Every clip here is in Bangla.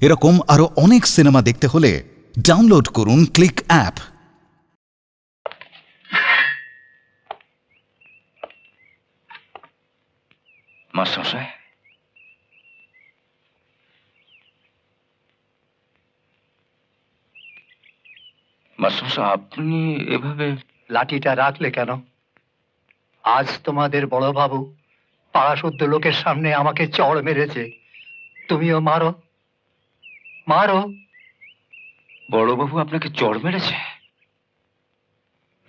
এরকম আরো অনেক সিনেমা দেখতে হলে ডাউনলোড করুন ক্লিক অ্যাপ। মাস্টারমশাই, মাস্টারমশাই, আপনি এভাবে লাঠিটা রাখলে কেন? আজ তোমাদের বড় বাবু পাড়াশুদ্ধ লোকের সামনে আমাকে চড় মেরেছে, তুমিও মারো মারো। বড়বাবু আপনাকে চড় মেরেছে?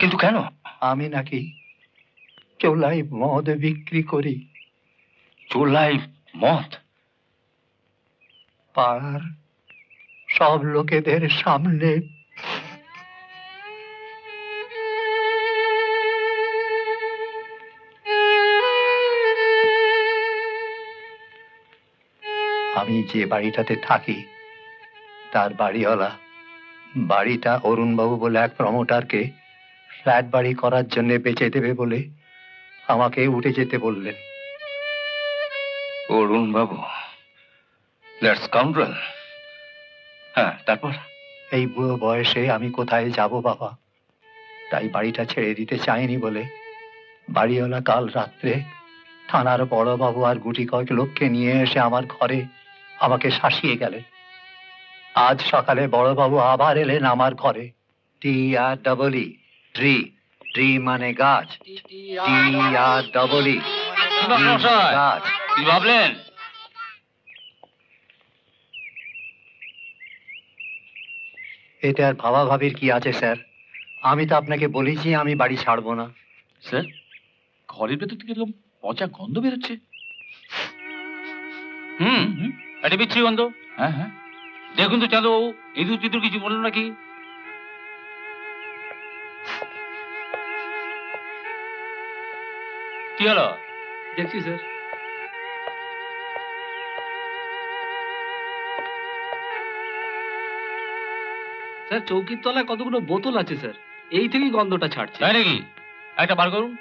কিন্তু কেন? আমি নাকি চোলাই মদ বিক্রি করি। চোলাই মদ? পাড়ার সব লোকেদের সামনে আমি যে বাড়িটাতে থাকি তার বাড়িওয়ালা বাড়িটা অরুণবাবু বলে এক প্রমোটারকে ফ্ল্যাট বাড়ি করার জন্য বেচে দেবে বলে আমাকে উঠে যেতে বললেন। অরুণ বাবু, দ্যাটস স্কাউন্ড্রেল। হ্যাঁ, তারপর? এই বুড়ো বয়সে আমি কোথায় যাব বাবা? তাই বাড়িটা ছেড়ে দিতে চাইনি বলে বাড়িওয়ালা কাল রাত্রে থানার বড়বাবু আর গুটি কয়েক লোককে নিয়ে এসে আমার ঘরে আমাকে শাসিয়ে গেলেন। আজ সকালে বড়বাবু আবার এলেন আমার ঘরে। TREE, ট্রি, ট্রি মানে গাছ। TREE, গাছ। কি ভাবলেন? এতে আর ভাবাভাবির কি আছে স্যার? আমি তো আপনাকে বলেছি আমি বাড়ি ছাড়বো না। স্যার, ঘরের ভেতর থেকে এরকম পচা গন্ধ বেরোচ্ছে। এটা বিচ্ছিরি গন্ধ। হ্যাঁ হ্যাঁ, দেখুন তো চাঁদু, ইঁদুর টিঁদুর কিছু বললো নাকি? কি হলো? দেখছি স্যার। স্যার, চৌকির তলায় কতগুলো বোতল আছে স্যার, এই থেকেই গন্ধটা ছাড়ছে। তাই নাকি? একটা বার করুন।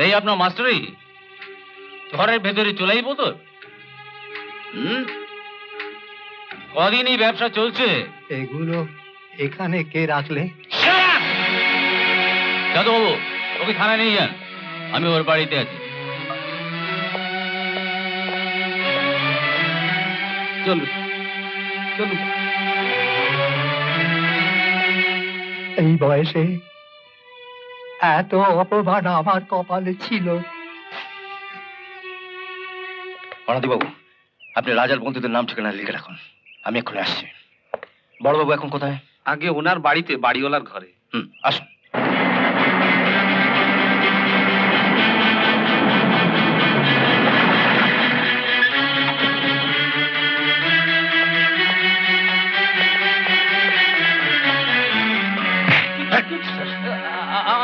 এই আপনার মাস্টারি ঘরের ভেতরে চলেই বোতল? কদিন এই ব্যবসা চলছে? এগুলো এখানে কে রাখলে? যাদব বাবু, ওকে থানায় নিয়ে যান, আমি ওর বাড়িতে আছি। চলুন চলুন। এই বয়সে এত অপমান আমার কপালে ছিল। বাবু, আপনি রাজার বন্ধুদের নাম ঠিকানা লিখে রাখুন, আমি এক্ষুনি আসছি। বড়বাবু এখন কোথায়? আগে ওনার বাড়িতে, বাড়িওয়ালার ঘরে। আসুন।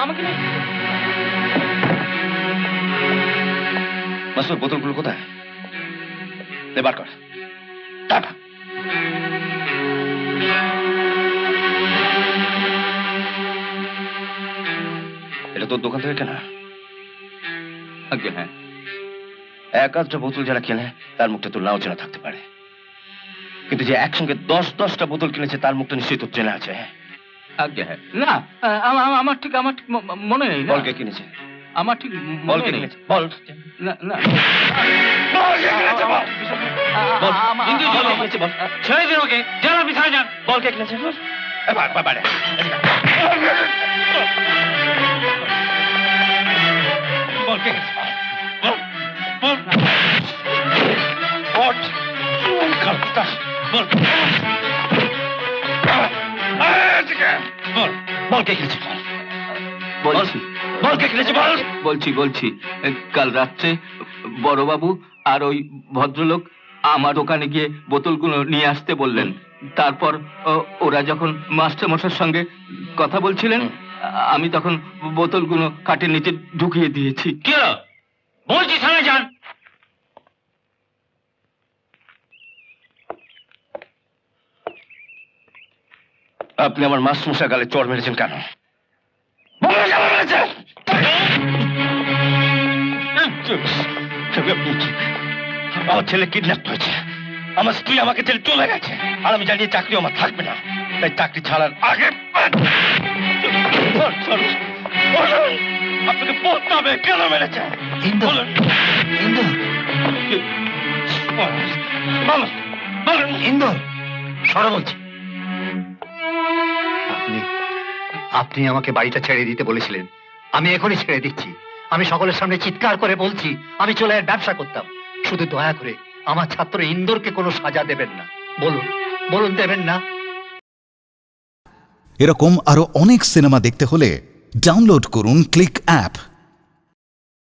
আমাকে মাসুর বোতলগুলো কোথায়? বার কর। এটা তোর দোকান থেকে কেনা? আগে হ্যাঁ। এক আধটা বোতল যারা কেনে তার মুখটা তোর নাও চেনা থাকতে পারে, কিন্তু যে একসঙ্গে 10-10টা বোতল কিনেছে তার মুখটা নিশ্চয়ই তোর চেনা আছে। আগে হ্যাঁ। না, আমার ঠিক মনে নেই। বলকে কিনেছে? আমার ঠিক বলকে নেই। কিনেছে? বল। না না, ছেড়ে দিন ওকে, জেলার পিছনে যান। বলকে কিনেছে? বলকে কিনেছে? বলকে কিনেছে? বলছি বলকে কিনেছে? বল। বলছি কাল রাত্রে বড়বাবু আর ওই ভদ্রলোক আমার দোকানে গিয়ে বোতলগুলো নিয়ে আসতে বললেন। তারপর ওরা যখন মাস্টারমশাইয়ের সঙ্গে কথা বলছিলেন, আমি তখন বোতলগুলো কাঠের নিচে ঢুকিয়ে দিয়েছি। কি হলো? বলছি থানায় যান। আপনি আমার মাস্টারমশাই গালে চড় মেরেছেন কেন? আমার ছেলে কিডন্যাপ হয়েছে, আমার স্ত্রী আমাকে ছেড়ে চলে গেছে, আর আমি জানি চাকরি আমার থাকবে না, তাই চাকরি ছাড়ার আগে আপনাকে বলতে হবে কেন মেরেছে। ইন্দুর, বলুন, ইন্দুর, বলুন, বলুন। ইন্দুর, সরো বলছি। আপনি আপনি আমাকে বাড়িটা ছেড়ে দিতে বলেছিলেন, আমি এখনই ছেড়ে দিচ্ছি। আমি সকলের সামনে চিৎকার করে বলছি, আমি চলে আর ব্যবসা করতাম। শুধু দয়া করে আমার ছাত্র ইন্দুরকে কোনো সাজা দেবেন না। বলুন, বলুন দেবেন না? এরকম আরো অনেক সিনেমা দেখতে হলে ডাউনলোড করুন ক্লিক অ্যাপ।